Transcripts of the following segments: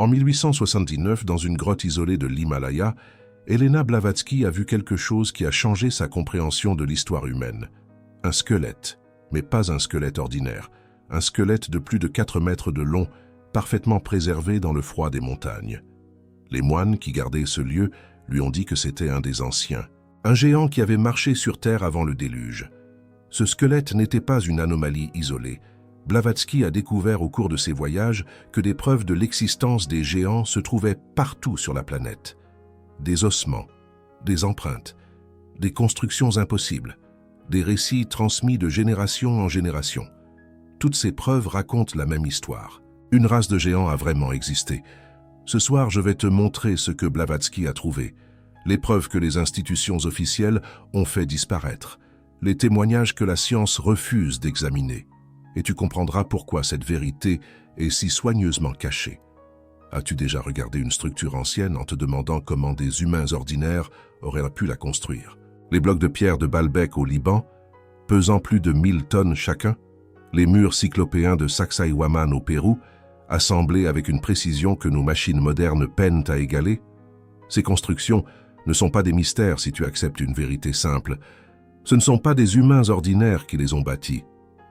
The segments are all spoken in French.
En 1879, dans une grotte isolée de l'Himalaya, Helena Blavatsky a vu quelque chose qui a changé sa compréhension de l'histoire humaine. Un squelette, mais pas un squelette ordinaire. Un squelette de plus de 4 mètres de long, parfaitement préservé dans le froid des montagnes. Les moines qui gardaient ce lieu lui ont dit que c'était un des anciens. Un géant qui avait marché sur Terre avant le déluge. Ce squelette n'était pas une anomalie isolée. Blavatsky a découvert au cours de ses voyages que des preuves de l'existence des géants se trouvaient partout sur la planète. Des ossements, des empreintes, des constructions impossibles, des récits transmis de génération en génération. Toutes ces preuves racontent la même histoire. Une race de géants a vraiment existé. Ce soir, je vais te montrer ce que Blavatsky a trouvé, les preuves que les institutions officielles ont fait disparaître, les témoignages que la science refuse d'examiner. Et tu comprendras pourquoi cette vérité est si soigneusement cachée. As-tu déjà regardé une structure ancienne en te demandant comment des humains ordinaires auraient pu la construire? Les blocs de pierre de Baalbek au Liban, pesant plus de 1000 tonnes chacun, les murs cyclopéens de Sacsayhuaman au Pérou, assemblés avec une précision que nos machines modernes peinent à égaler. Ces constructions ne sont pas des mystères si tu acceptes une vérité simple. Ce ne sont pas des humains ordinaires qui les ont bâtis.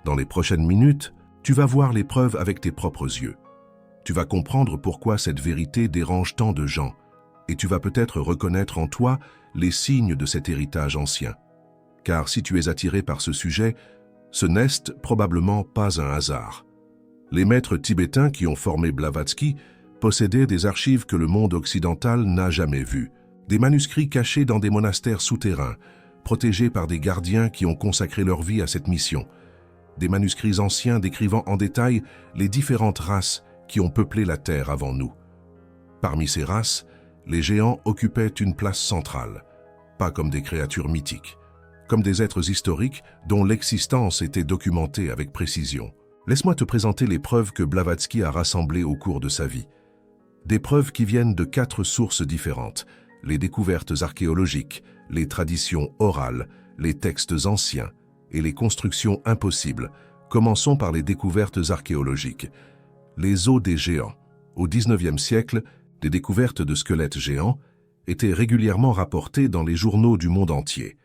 Dans les prochaines minutes, tu vas voir les preuves avec tes propres yeux. Tu vas comprendre pourquoi cette vérité dérange tant de gens, et tu vas peut-être reconnaître en toi les signes de cet héritage ancien. Car si tu es attiré par ce sujet, ce n'est probablement pas un hasard. Les maîtres tibétains qui ont formé Blavatsky possédaient des archives que le monde occidental n'a jamais vues, des manuscrits cachés dans des monastères souterrains, protégés par des gardiens qui ont consacré leur vie à cette mission, des manuscrits anciens décrivant en détail les différentes races qui ont peuplé la Terre avant nous. Parmi ces races, les géants occupaient une place centrale, pas comme des créatures mythiques, comme des êtres historiques dont l'existence était documentée avec précision. Laisse-moi te présenter les preuves que Blavatsky a rassemblées au cours de sa vie. Des preuves qui viennent de 4 sources différentes, les découvertes archéologiques, les traditions orales, les textes anciens et les constructions impossibles. Commençons par les découvertes archéologiques. Les os des géants. Au XIXe siècle, des découvertes de squelettes géants étaient régulièrement rapportées dans les journaux du monde entier.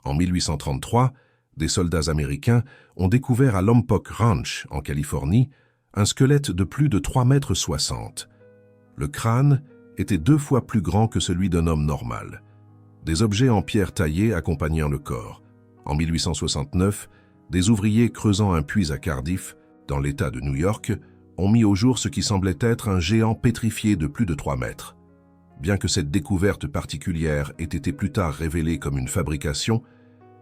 En 1833, des soldats américains ont découvert à Lompoc Ranch, en Californie, un squelette de plus de 3,60 m. Le crâne était 2 fois plus grand que celui d'un homme normal. Des objets en pierre taillée accompagnant le corps. En 1869, des ouvriers creusant un puits à Cardiff, dans l'État de New York, ont mis au jour ce qui semblait être un géant pétrifié de plus de 3 mètres. Bien que cette découverte particulière ait été plus tard révélée comme une fabrication,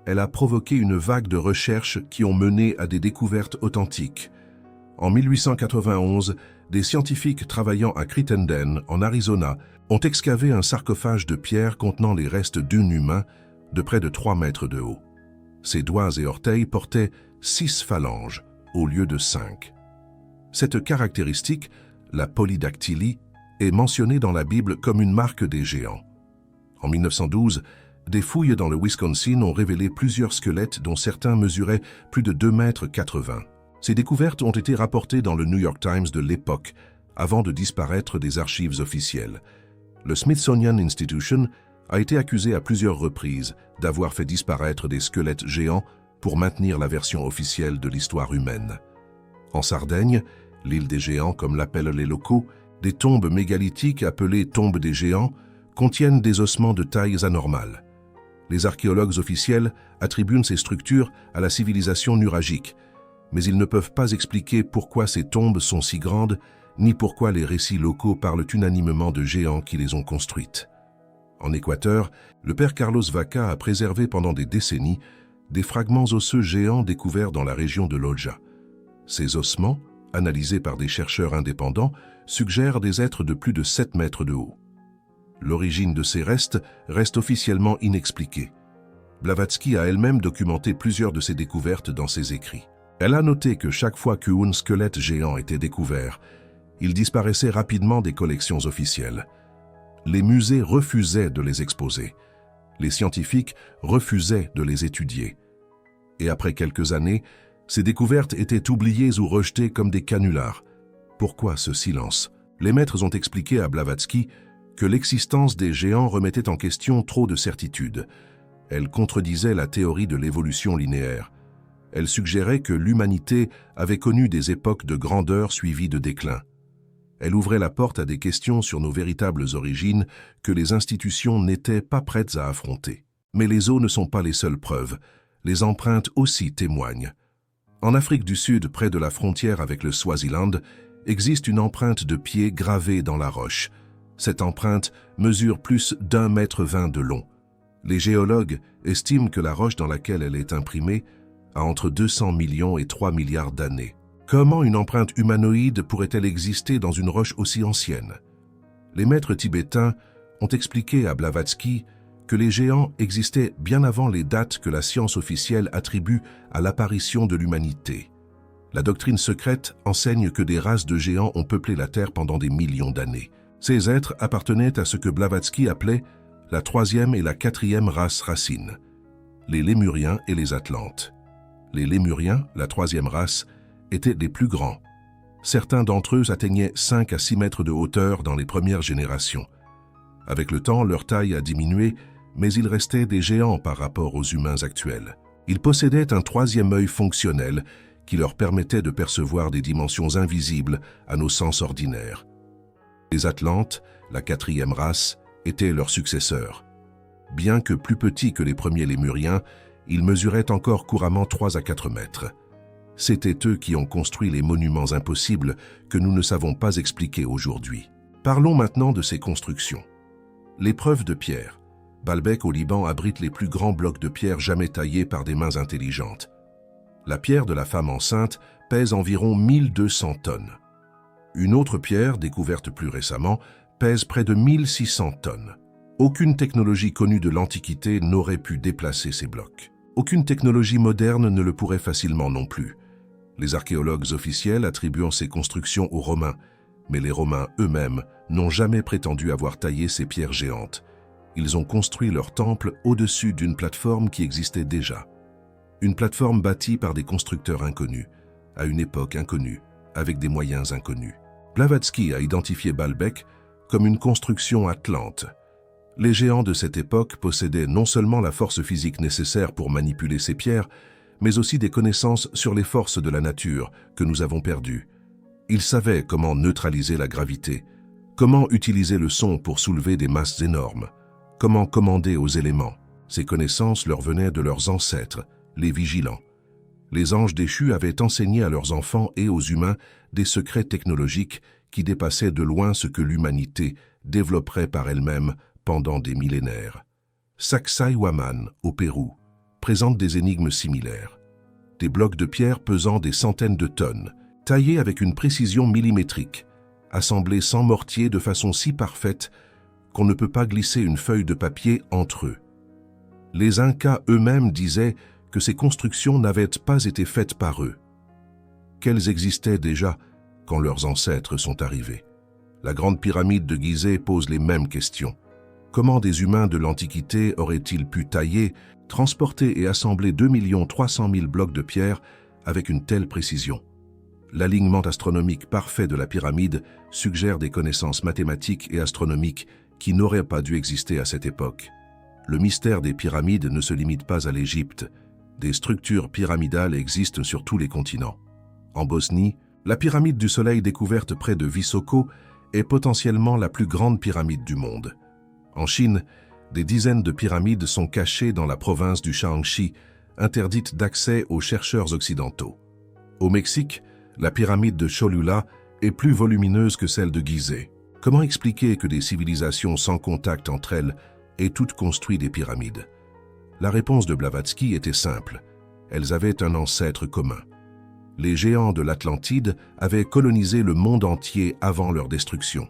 elle a provoqué une vague de recherches qui ont mené à des découvertes authentiques. En 1891, des scientifiques travaillant à Crittenden, en Arizona, ont excavé un sarcophage de pierre contenant les restes d'un humain de près de 3 mètres de haut. Ses doigts et orteils portaient 6 phalanges au lieu de 5. Cette caractéristique, la polydactylie, est mentionnée dans la Bible comme une marque des géants. En 1912, des fouilles dans le Wisconsin ont révélé plusieurs squelettes dont certains mesuraient plus de 2,80 m. Ces découvertes ont été rapportées dans le New York Times de l'époque, avant de disparaître des archives officielles. Le Smithsonian Institution a été accusé à plusieurs reprises d'avoir fait disparaître des squelettes géants pour maintenir la version officielle de l'histoire humaine. En Sardaigne, l'île des géants comme l'appellent les locaux, des tombes mégalithiques appelées tombes des géants contiennent des ossements de tailles anormales. Les archéologues officiels attribuent ces structures à la civilisation nuragique, mais ils ne peuvent pas expliquer pourquoi ces tombes sont si grandes, ni pourquoi les récits locaux parlent unanimement de géants qui les ont construites. En Équateur, le père Carlos Vaca a préservé pendant des décennies des fragments osseux géants découverts dans la région de Loja. Ces ossements, analysés par des chercheurs indépendants, suggèrent des êtres de plus de 7 mètres de haut. L'origine de ces restes reste officiellement inexpliquée. Blavatsky a elle-même documenté plusieurs de ces découvertes dans ses écrits. Elle a noté que chaque fois qu'un squelette géant était découvert, il disparaissait rapidement des collections officielles. Les musées refusaient de les exposer. Les scientifiques refusaient de les étudier. Et après quelques années, ces découvertes étaient oubliées ou rejetées comme des canulars. Pourquoi ce silence? Les maîtres ont expliqué à Blavatsky que l'existence des géants remettait en question trop de certitudes. Elle contredisait la théorie de l'évolution linéaire. Elle suggérait que l'humanité avait connu des époques de grandeur suivies de déclin. Elle ouvrait la porte à des questions sur nos véritables origines que les institutions n'étaient pas prêtes à affronter. Mais les os ne sont pas les seules preuves. Les empreintes aussi témoignent. En Afrique du Sud, près de la frontière avec le Swaziland, existe une empreinte de pied gravée dans la roche. Cette empreinte mesure plus d'1,20 m de long. Les géologues estiment que la roche dans laquelle elle est imprimée a entre 200 millions et 3 milliards d'années. Comment une empreinte humanoïde pourrait-elle exister dans une roche aussi ancienne? Les maîtres tibétains ont expliqué à Blavatsky que les géants existaient bien avant les dates que la science officielle attribue à l'apparition de l'humanité. La doctrine secrète enseigne que des races de géants ont peuplé la Terre pendant des millions d'années. Ces êtres appartenaient à ce que Blavatsky appelait la troisième et la quatrième race racine, les Lémuriens et les Atlantes. Les Lémuriens, la troisième race, étaient les plus grands. Certains d'entre eux atteignaient 5 à 6 mètres de hauteur dans les premières générations. Avec le temps, leur taille a diminué, mais ils restaient des géants par rapport aux humains actuels. Ils possédaient un troisième œil fonctionnel qui leur permettait de percevoir des dimensions invisibles à nos sens ordinaires. Les Atlantes, la quatrième race, étaient leurs successeurs. Bien que plus petits que les premiers Lémuriens, ils mesuraient encore couramment 3 à 4 mètres. C'étaient eux qui ont construit les monuments impossibles que nous ne savons pas expliquer aujourd'hui. Parlons maintenant de ces constructions. L'épreuve de pierre. Baalbek au Liban abrite les plus grands blocs de pierre jamais taillés par des mains intelligentes. La pierre de la femme enceinte pèse environ 1200 tonnes. Une autre pierre, découverte plus récemment, pèse près de 1600 tonnes. Aucune technologie connue de l'Antiquité n'aurait pu déplacer ces blocs. Aucune technologie moderne ne le pourrait facilement non plus. Les archéologues officiels attribuent ces constructions aux Romains, mais les Romains eux-mêmes n'ont jamais prétendu avoir taillé ces pierres géantes. Ils ont construit leur temple au-dessus d'une plateforme qui existait déjà. Une plateforme bâtie par des constructeurs inconnus, à une époque inconnue, avec des moyens inconnus. Blavatsky a identifié Baalbek comme une construction atlante. Les géants de cette époque possédaient non seulement la force physique nécessaire pour manipuler ces pierres, mais aussi des connaissances sur les forces de la nature que nous avons perdues. Ils savaient comment neutraliser la gravité, comment utiliser le son pour soulever des masses énormes, comment commander aux éléments. Ces connaissances leur venaient de leurs ancêtres, les vigilants. Les anges déchus avaient enseigné à leurs enfants et aux humains des secrets technologiques qui dépassaient de loin ce que l'humanité développerait par elle-même pendant des millénaires. Sacsayhuaman, au Pérou, présente des énigmes similaires. Des blocs de pierre pesant des centaines de tonnes, taillés avec une précision millimétrique, assemblés sans mortier de façon si parfaite qu'on ne peut pas glisser une feuille de papier entre eux. Les Incas eux-mêmes disaient que ces constructions n'avaient pas été faites par eux, qu'elles existaient déjà quand leurs ancêtres sont arrivés. La grande pyramide de Gizeh pose les mêmes questions. Comment des humains de l'Antiquité auraient-ils pu tailler, transporter et assembler 2 300 000 blocs de pierre avec une telle précision? L'alignement astronomique parfait de la pyramide suggère des connaissances mathématiques et astronomiques qui n'auraient pas dû exister à cette époque. Le mystère des pyramides ne se limite pas à l'Égypte. Des structures pyramidales existent sur tous les continents. En Bosnie, la pyramide du Soleil découverte près de Visoko est potentiellement la plus grande pyramide du monde. En Chine, des dizaines de pyramides sont cachées dans la province du Shaanxi, interdites d'accès aux chercheurs occidentaux. Au Mexique, la pyramide de Cholula est plus volumineuse que celle de Gizeh. Comment expliquer que des civilisations sans contact entre elles aient toutes construit des pyramides? La réponse de Blavatsky était simple. Elles avaient un ancêtre commun. Les géants de l'Atlantide avaient colonisé le monde entier avant leur destruction.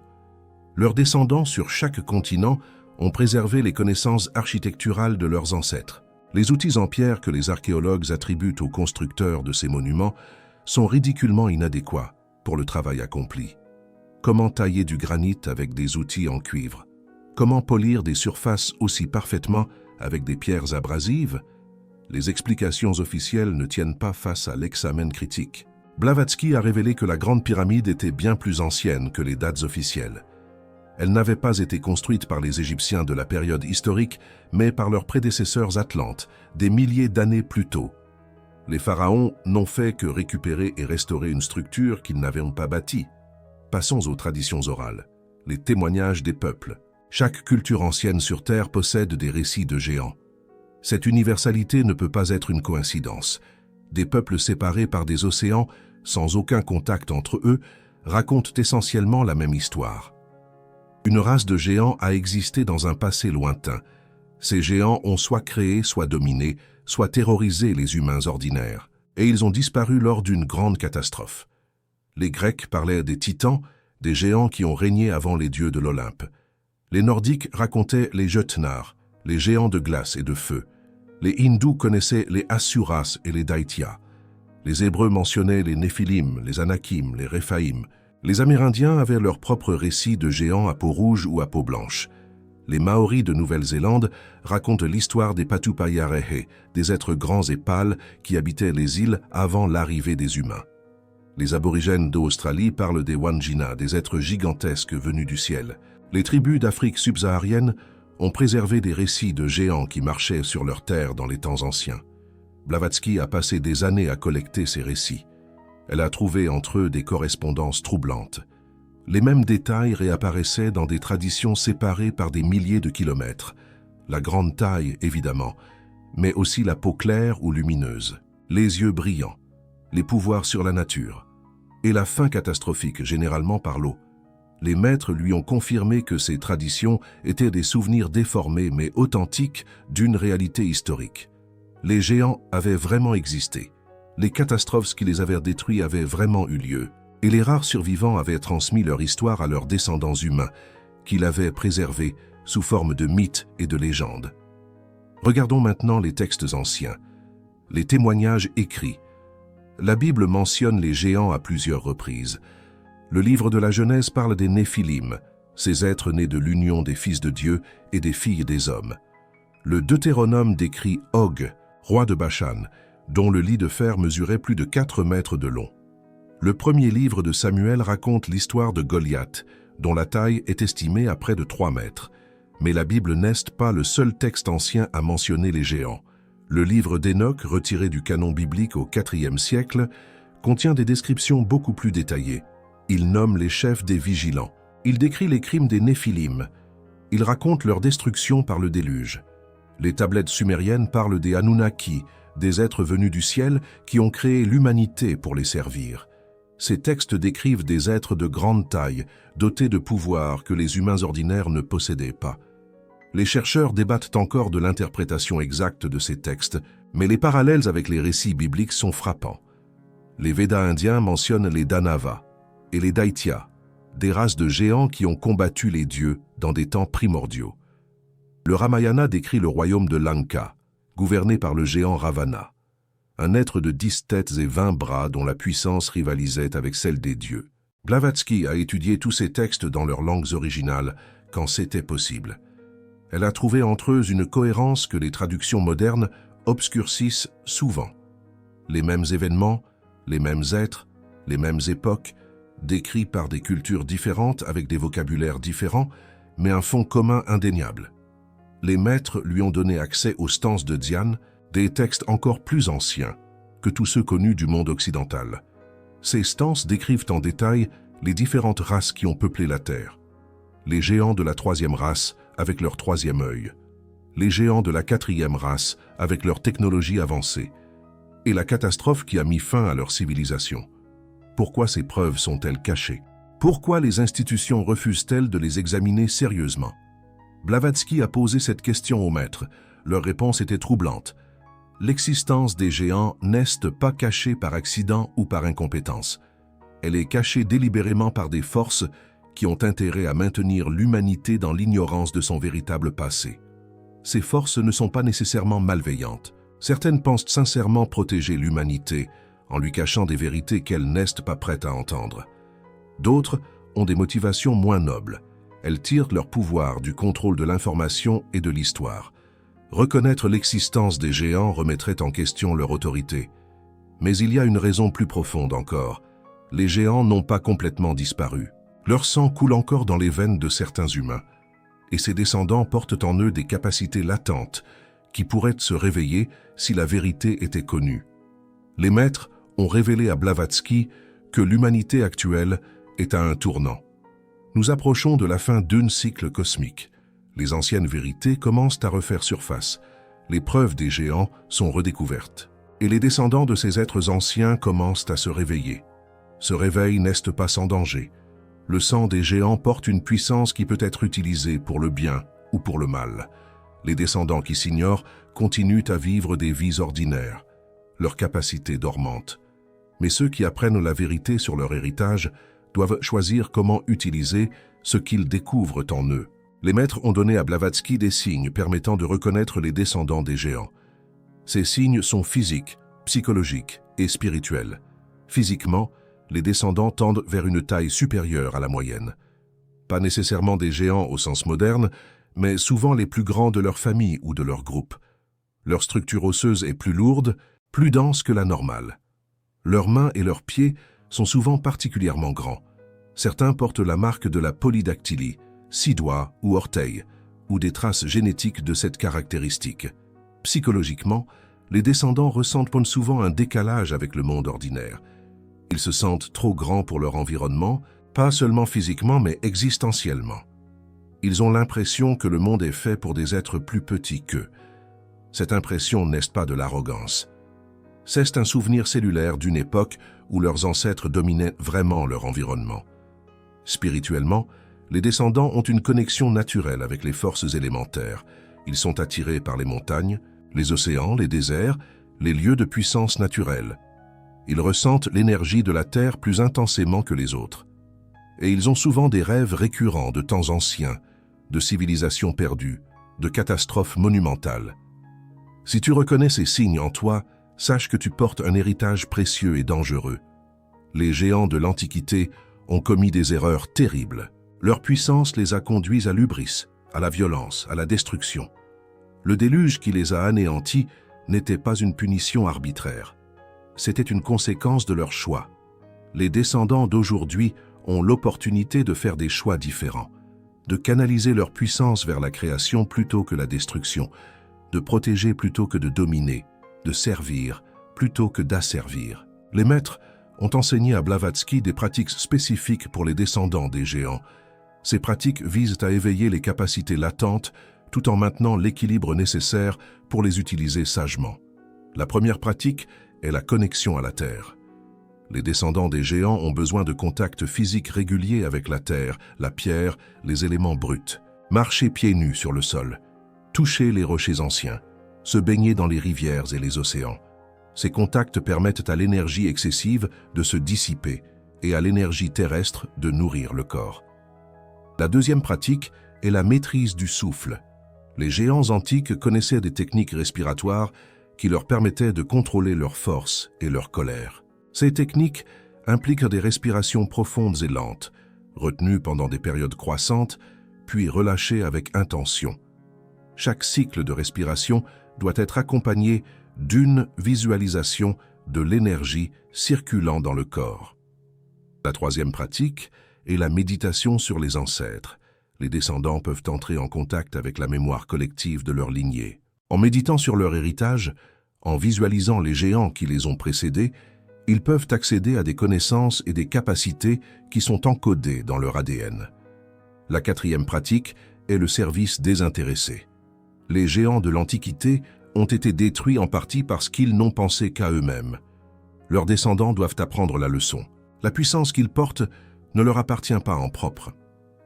Leurs descendants sur chaque continent ont préservé les connaissances architecturales de leurs ancêtres. Les outils en pierre que les archéologues attribuent aux constructeurs de ces monuments sont ridiculement inadéquats pour le travail accompli. Comment tailler du granit avec des outils en cuivre? Comment polir des surfaces aussi parfaitement avec des pierres abrasives? Les explications officielles ne tiennent pas face à l'examen critique. Blavatsky a révélé que la Grande Pyramide était bien plus ancienne que les dates officielles. Elle n'avait pas été construite par les Égyptiens de la période historique, mais par leurs prédécesseurs atlantes, des milliers d'années plus tôt. Les pharaons n'ont fait que récupérer et restaurer une structure qu'ils n'avaient pas bâtie. Passons aux traditions orales, les témoignages des peuples. Chaque culture ancienne sur Terre possède des récits de géants. Cette universalité ne peut pas être une coïncidence. Des peuples séparés par des océans, sans aucun contact entre eux, racontent essentiellement la même histoire. Une race de géants a existé dans un passé lointain. Ces géants ont soit créé, soit dominé, soit terrorisé les humains ordinaires, et ils ont disparu lors d'une grande catastrophe. Les Grecs parlaient des titans, des géants qui ont régné avant les dieux de l'Olympe. Les Nordiques racontaient les Jötnar, les géants de glace et de feu. Les Hindous connaissaient les Asuras et les Daityas. Les Hébreux mentionnaient les Néphilim, les Anakim, les Réphaïm. Les Amérindiens avaient leur propre récit de géants à peau rouge ou à peau blanche. Les Maoris de Nouvelle-Zélande racontent l'histoire des Patupayarehe, des êtres grands et pâles qui habitaient les îles avant l'arrivée des humains. Les aborigènes d'Australie parlent des Wandjina, des êtres gigantesques venus du ciel. Les tribus d'Afrique subsaharienne ont préservé des récits de géants qui marchaient sur leur terre dans les temps anciens. Blavatsky a passé des années à collecter ces récits. Elle a trouvé entre eux des correspondances troublantes. Les mêmes détails réapparaissaient dans des traditions séparées par des milliers de kilomètres. La grande taille, évidemment, mais aussi la peau claire ou lumineuse, les yeux brillants, les pouvoirs sur la nature, et la fin catastrophique, généralement par l'eau. Les maîtres lui ont confirmé que ces traditions étaient des souvenirs déformés mais authentiques d'une réalité historique. Les géants avaient vraiment existé. Les catastrophes qui les avaient détruits avaient vraiment eu lieu, et les rares survivants avaient transmis leur histoire à leurs descendants humains, qui l'avaient préservée sous forme de mythes et de légendes. Regardons maintenant les textes anciens, les témoignages écrits. La Bible mentionne les géants à plusieurs reprises. Le livre de la Genèse parle des Néphilim, ces êtres nés de l'union des fils de Dieu et des filles des hommes. Le Deutéronome décrit Og, roi de Bashan, dont le lit de fer mesurait plus de 4 mètres de long. Le premier livre de Samuel raconte l'histoire de Goliath, dont la taille est estimée à près de 3 mètres. Mais la Bible n'est pas le seul texte ancien à mentionner les géants. Le livre d'Enoch, retiré du canon biblique au IVe siècle, contient des descriptions beaucoup plus détaillées. Il nomme les chefs des vigilants. Il décrit les crimes des Néphilim. Il raconte leur destruction par le déluge. Les tablettes sumériennes parlent des Anunnaki, des êtres venus du ciel qui ont créé l'humanité pour les servir. Ces textes décrivent des êtres de grande taille, dotés de pouvoirs que les humains ordinaires ne possédaient pas. Les chercheurs débattent encore de l'interprétation exacte de ces textes, mais les parallèles avec les récits bibliques sont frappants. Les Védas indiens mentionnent les Danavas et les Daityas, des races de géants qui ont combattu les dieux dans des temps primordiaux. Le Ramayana décrit le royaume de Lanka, gouverné par le géant Ravana, un être de 10 têtes et 20 bras dont la puissance rivalisait avec celle des dieux. Blavatsky a étudié tous ces textes dans leurs langues originales quand c'était possible. Elle a trouvé entre eux une cohérence que les traductions modernes obscurcissent souvent. Les mêmes événements, les mêmes êtres, les mêmes époques, décrits par des cultures différentes avec des vocabulaires différents, mais un fond commun indéniable. Les maîtres lui ont donné accès aux stances de Dhyan, des textes encore plus anciens que tous ceux connus du monde occidental. Ces stances décrivent en détail les différentes races qui ont peuplé la Terre. Les géants de la 3e race avec leur 3e œil, les géants de la 4e race avec leur technologie avancée, et la catastrophe qui a mis fin à leur civilisation. Pourquoi ces preuves sont-elles cachées? Pourquoi les institutions refusent-elles de les examiner sérieusement? Blavatsky a posé cette question aux maîtres. Leur réponse était troublante. L'existence des géants n'est pas cachée par accident ou par incompétence. Elle est cachée délibérément par des forces qui ont intérêt à maintenir l'humanité dans l'ignorance de son véritable passé. Ces forces ne sont pas nécessairement malveillantes. Certaines pensent sincèrement protéger l'humanité en lui cachant des vérités qu'elles n'est pas prêtes à entendre. D'autres ont des motivations moins nobles. Elles tirent leur pouvoir du contrôle de l'information et de l'histoire. Reconnaître l'existence des géants remettrait en question leur autorité. Mais il y a une raison plus profonde encore. Les géants n'ont pas complètement disparu. Leur sang coule encore dans les veines de certains humains, et ces descendants portent en eux des capacités latentes qui pourraient se réveiller si la vérité était connue. Les maîtres ont révélé à Blavatsky que l'humanité actuelle est à un tournant. Nous approchons de la fin d'un cycle cosmique. Les anciennes vérités commencent à refaire surface. Les preuves des géants sont redécouvertes. Et les descendants de ces êtres anciens commencent à se réveiller. Ce réveil n'est pas sans danger. Le sang des géants porte une puissance qui peut être utilisée pour le bien ou pour le mal. Les descendants qui s'ignorent continuent à vivre des vies ordinaires, leur capacité dormante. Mais ceux qui apprennent la vérité sur leur héritage doivent choisir comment utiliser ce qu'ils découvrent en eux. Les maîtres ont donné à Blavatsky des signes permettant de reconnaître les descendants des géants. Ces signes sont physiques, psychologiques et spirituels. Physiquement, les descendants tendent vers une taille supérieure à la moyenne. Pas nécessairement des géants au sens moderne, mais souvent les plus grands de leur famille ou de leur groupe. Leur structure osseuse est plus lourde, plus dense que la normale. Leurs mains et leurs pieds sont souvent particulièrement grands. Certains portent la marque de la polydactylie, 6 doigts ou orteils, ou des traces génétiques de cette caractéristique. Psychologiquement, les descendants ressentent souvent un décalage avec le monde ordinaire. Ils se sentent trop grands pour leur environnement, pas seulement physiquement mais existentiellement. Ils ont l'impression que le monde est fait pour des êtres plus petits qu'eux. Cette impression n'est pas de l'arrogance. C'est un souvenir cellulaire d'une époque où leurs ancêtres dominaient vraiment leur environnement. Spirituellement, les descendants ont une connexion naturelle avec les forces élémentaires. Ils sont attirés par les montagnes, les océans, les déserts, les lieux de puissance naturelle. Ils ressentent l'énergie de la Terre plus intensément que les autres. Et ils ont souvent des rêves récurrents de temps anciens, de civilisations perdues, de catastrophes monumentales. Si tu reconnais ces signes en toi, sache que tu portes un héritage précieux et dangereux. Les géants de l'Antiquité ont commis des erreurs terribles. Leur puissance les a conduits à l'hubris, à la violence, à la destruction. Le déluge qui les a anéantis n'était pas une punition arbitraire. C'était une conséquence de leur choix. Les descendants d'aujourd'hui ont l'opportunité de faire des choix différents, de canaliser leur puissance vers la création plutôt que la destruction, de protéger plutôt que de dominer, de servir plutôt que d'asservir. Les maîtres ont enseigné à Blavatsky des pratiques spécifiques pour les descendants des géants. Ces pratiques visent à éveiller les capacités latentes tout en maintenant l'équilibre nécessaire pour les utiliser sagement. La première pratique est la connexion à la Terre. Les descendants des géants ont besoin de contacts physiques réguliers avec la terre, la pierre, les éléments bruts. Marcher pieds nus sur le sol, toucher les rochers anciens, se baigner dans les rivières et les océans. Ces contacts permettent à l'énergie excessive de se dissiper et à l'énergie terrestre de nourrir le corps. La deuxième pratique est la maîtrise du souffle. Les géants antiques connaissaient des techniques respiratoires qui leur permettaient de contrôler leur force et leur colère. Ces techniques impliquent des respirations profondes et lentes, retenues pendant des périodes croissantes, puis relâchées avec intention. Chaque cycle de respiration doit être accompagné d'une visualisation de l'énergie circulant dans le corps. La troisième pratique est la méditation sur les ancêtres. Les descendants peuvent entrer en contact avec la mémoire collective de leur lignée. En méditant sur leur héritage, en visualisant les géants qui les ont précédés, ils peuvent accéder à des connaissances et des capacités qui sont encodées dans leur ADN. La quatrième pratique est le service désintéressé. Les géants de l'Antiquité ont été détruits en partie parce qu'ils n'ont pensé qu'à eux-mêmes. Leurs descendants doivent apprendre la leçon. La puissance qu'ils portent ne leur appartient pas en propre.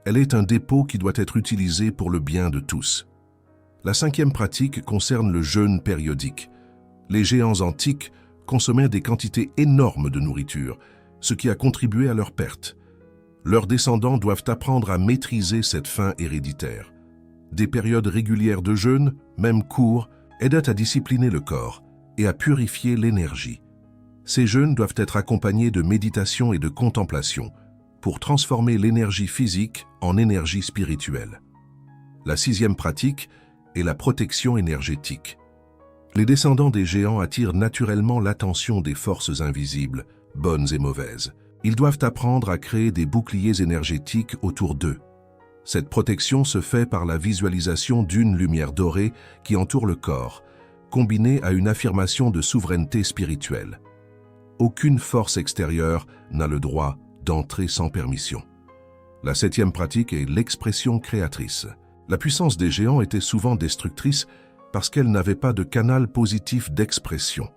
Elle est un dépôt qui doit être utilisé pour le bien de tous. La cinquième pratique concerne le jeûne périodique. Les géants antiques consommaient des quantités énormes de nourriture, ce qui a contribué à leur perte. Leurs descendants doivent apprendre à maîtriser cette faim héréditaire. Des périodes régulières de jeûne, même courts, aident à discipliner le corps et à purifier l'énergie. Ces jeûnes doivent être accompagnés de méditation et de contemplation pour transformer l'énergie physique en énergie spirituelle. La sixième pratique est la protection énergétique. Les descendants des géants attirent naturellement l'attention des forces invisibles, bonnes et mauvaises. Ils doivent apprendre à créer des boucliers énergétiques autour d'eux. Cette protection se fait par la visualisation d'une lumière dorée qui entoure le corps, combinée à une affirmation de souveraineté spirituelle. Aucune force extérieure n'a le droit d'entrer sans permission. La 7e pratique est l'expression créatrice. La puissance des géants était souvent destructrice parce qu'elle n'avait pas de canal positif d'expression.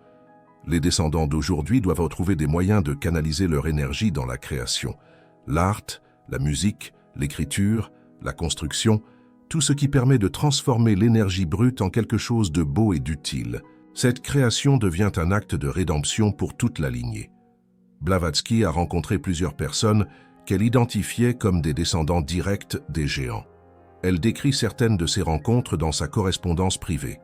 Les descendants d'aujourd'hui doivent retrouver des moyens de canaliser leur énergie dans la création. L'art, la musique, l'écriture, la construction, tout ce qui permet de transformer l'énergie brute en quelque chose de beau et d'utile. Cette création devient un acte de rédemption pour toute la lignée. Blavatsky a rencontré plusieurs personnes qu'elle identifiait comme des descendants directs des géants. Elle décrit certaines de ces rencontres dans sa correspondance privée.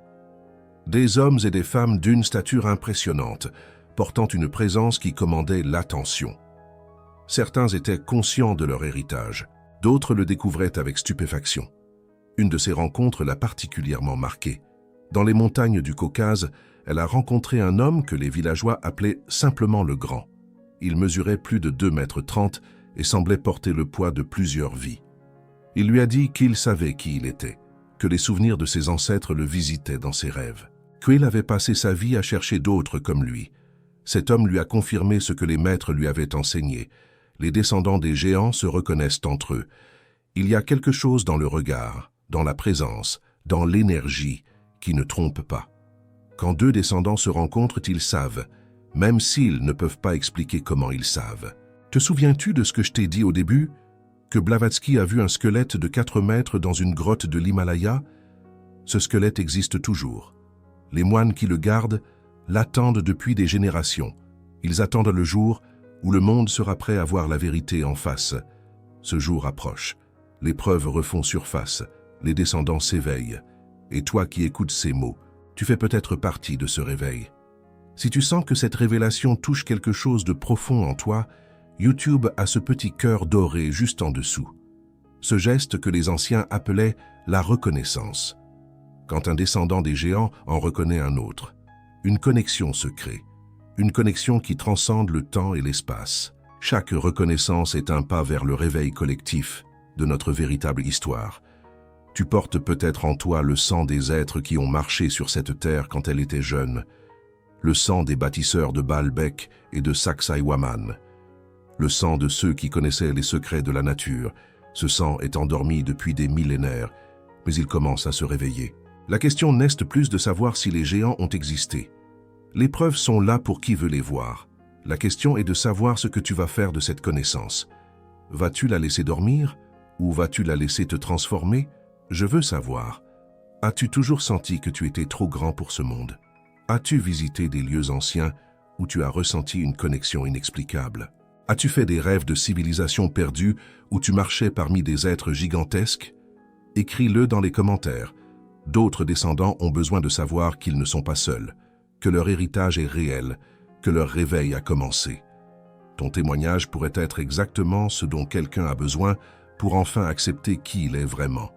Des hommes et des femmes d'une stature impressionnante, portant une présence qui commandait l'attention. Certains étaient conscients de leur héritage, d'autres le découvraient avec stupéfaction. Une de ces rencontres l'a particulièrement marquée. Dans les montagnes du Caucase, elle a rencontré un homme que les villageois appelaient simplement le Grand. Il mesurait plus de 2,30 m et semblait porter le poids de plusieurs vies. Il lui a dit qu'il savait qui il était, que les souvenirs de ses ancêtres le visitaient dans ses rêves, qu'il avait passé sa vie à chercher d'autres comme lui. Cet homme lui a confirmé ce que les maîtres lui avaient enseigné. Les descendants des géants se reconnaissent entre eux. Il y a quelque chose dans le regard, dans la présence, dans l'énergie, qui ne trompe pas. Quand deux descendants se rencontrent, ils savent, même s'ils ne peuvent pas expliquer comment ils savent. Te souviens-tu de ce que je t'ai dit au début? Que Blavatsky a vu un squelette de 4 mètres dans une grotte de l'Himalaya? Ce squelette existe toujours. Les moines qui le gardent l'attendent depuis des générations. Ils attendent le jour où le monde sera prêt à voir la vérité en face. Ce jour approche. Les preuves refont surface. Les descendants s'éveillent. Et toi qui écoutes ces mots, tu fais peut-être partie de ce réveil. Si tu sens que cette révélation touche quelque chose de profond en toi, YouTube a ce petit cœur doré juste en dessous. Ce geste que les anciens appelaient la reconnaissance. Quand un descendant des géants en reconnaît un autre, une connexion se crée. Une connexion qui transcende le temps et l'espace. Chaque reconnaissance est un pas vers le réveil collectif de notre véritable histoire. Tu portes peut-être en toi le sang des êtres qui ont marché sur cette terre quand elle était jeune, le sang des bâtisseurs de Baalbek et de Sacsayhuaman, le sang de ceux qui connaissaient les secrets de la nature. Ce sang est endormi depuis des millénaires, mais il commence à se réveiller. La question n'est plus de savoir si les géants ont existé. Les preuves sont là pour qui veut les voir. La question est de savoir ce que tu vas faire de cette connaissance. Vas-tu la laisser dormir ou vas-tu la laisser te transformer? Je veux savoir. As-tu toujours senti que tu étais trop grand pour ce monde? As-tu visité des lieux anciens où tu as ressenti une connexion inexplicable? As-tu fait des rêves de civilisation perdue où tu marchais parmi des êtres gigantesques? Écris-le dans les commentaires. D'autres descendants ont besoin de savoir qu'ils ne sont pas seuls, que leur héritage est réel, que leur réveil a commencé. Ton témoignage pourrait être exactement ce dont quelqu'un a besoin pour enfin accepter qui il est vraiment.